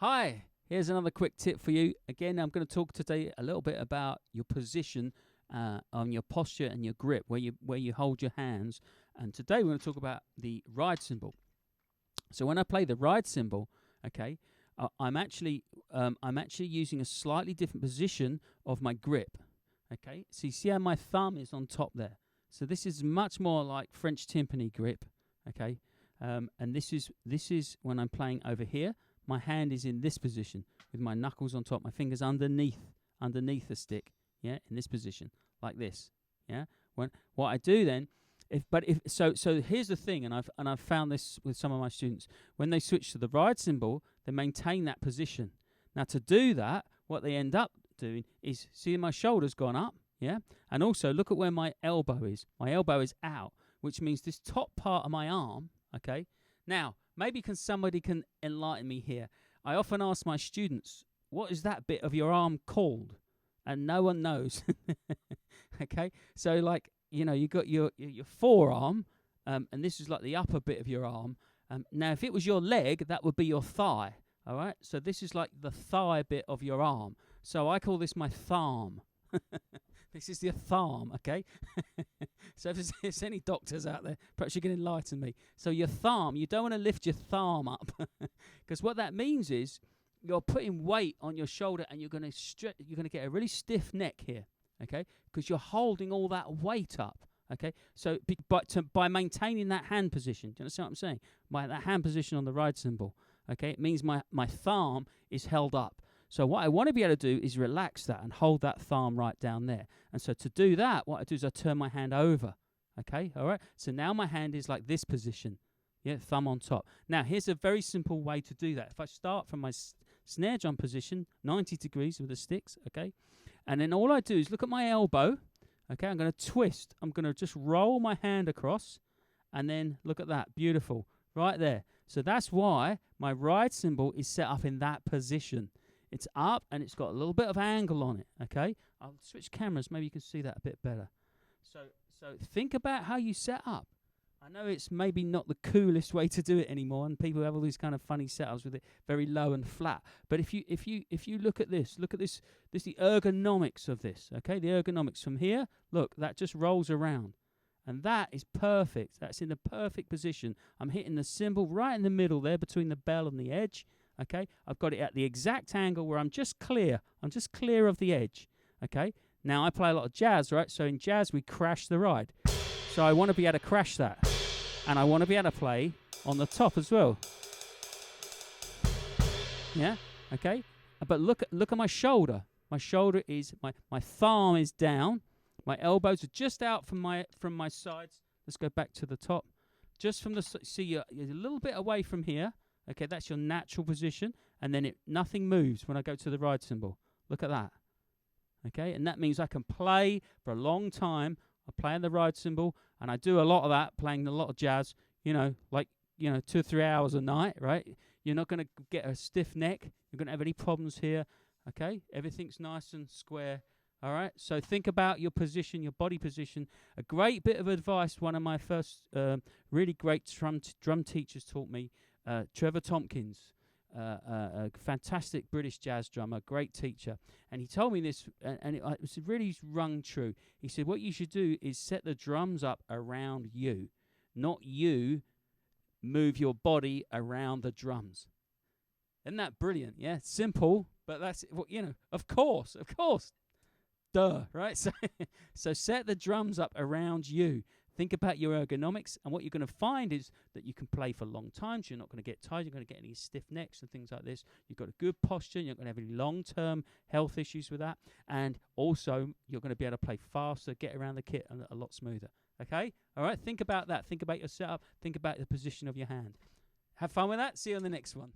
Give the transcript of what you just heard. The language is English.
Hi, here's another quick tip for you. Again, I'm going to talk today a little bit about your position on your posture and your grip, where you hold your hands. And today we're going to talk about the ride cymbal. So when I play the ride cymbal, okay, I'm actually using a slightly different position of my grip. Okay, so you see how my thumb is on top there. So this is much more like French timpani grip. Okay, and this is when I'm playing over here. My hand is in this position with my knuckles on top, my fingers underneath the stick, yeah, in this position, like this, yeah. What I do then, so here's the thing, and I've found this with some of my students. When they switch to the ride cymbal, they maintain that position. Now to do that, what they end up doing is, see my shoulder's gone up, yeah, and also look at where my elbow is. My elbow is out, which means this top part of my arm, okay. Now, maybe somebody can enlighten me here. I often ask my students, what is that bit of your arm called? And no one knows. Okay? So, like, you know, you got your forearm, and this is like the upper bit of your arm. Now, if it was your leg, that would be your thigh. All right? So this is like the thigh bit of your arm. So I call this my thumb. This is your thumb, okay? So if there's any doctors out there, perhaps you can enlighten me. So your thumb, you don't want to lift your thumb up, because what that means is you're putting weight on your shoulder, and you're going to get a really stiff neck here, okay? Because you're holding all that weight up, okay? So by maintaining that hand position, do you understand what I'm saying? By that hand position on the ride cymbal, okay? It means my thumb is held up. So what I want to be able to do is relax that and hold that thumb right down there. And so to do that, what I do is I turn my hand over. Okay, all right? So now my hand is like this position. Yeah, thumb on top. Now, here's a very simple way to do that. If I start from my snare drum position, 90 degrees with the sticks, okay? And then all I do is look at my elbow. Okay, I'm going to twist. I'm going to just roll my hand across. And then look at that. Beautiful. Right there. So that's why my ride cymbal is set up in that position. It's up, and it's got a little bit of angle on it, okay? I'll switch cameras. Maybe you can see that a bit better. So think about how you set up. I know it's maybe not the coolest way to do it anymore, and people have all these kind of funny setups with it very low and flat. But if you look at this, this the ergonomics of this, okay? The ergonomics from here, look, that just rolls around. And that is perfect. That's in the perfect position. I'm hitting the cymbal right in the middle there between the bell and the edge. Okay, I've got it at the exact angle where I'm just clear. I'm just clear of the edge. Okay, now I play a lot of jazz, right? So in jazz, we crash the ride. So I want to be able to crash that. And I want to be able to play on the top as well. Yeah, okay. But look at my shoulder. My shoulder is, my thumb is down. My elbows are just out from my sides. Let's go back to the top. Just from the, see, you're a little bit away from here. Okay, that's your natural position, and then nothing moves when I go to the ride cymbal. Look at that. Okay, and that means I can play for a long time. I play on the ride cymbal, and I do a lot of that, playing a lot of jazz, like 2 or 3 hours a night, right? You're not going to get a stiff neck. You're going to have any problems here, okay? Everything's nice and square, all right? So think about your position, your body position. A great bit of advice one of my first really great drum teachers taught me, Trevor Tompkins, a fantastic British jazz drummer, great teacher. And he told me this, and it was really rung true. He said, what you should do is set the drums up around you, not you move your body around the drums. Isn't that brilliant? Yeah, simple, but that's, of course. Duh, right? So set the drums up around you. Think about your ergonomics, and what you're going to find is that you can play for long times. You're not going to get tired. You're going to get any stiff necks and things like this. You've got a good posture. You're not going to have any long-term health issues with that. And also, you're going to be able to play faster, get around the kit a lot smoother. Okay? All right? Think about that. Think about your setup. Think about the position of your hand. Have fun with that. See you on the next one.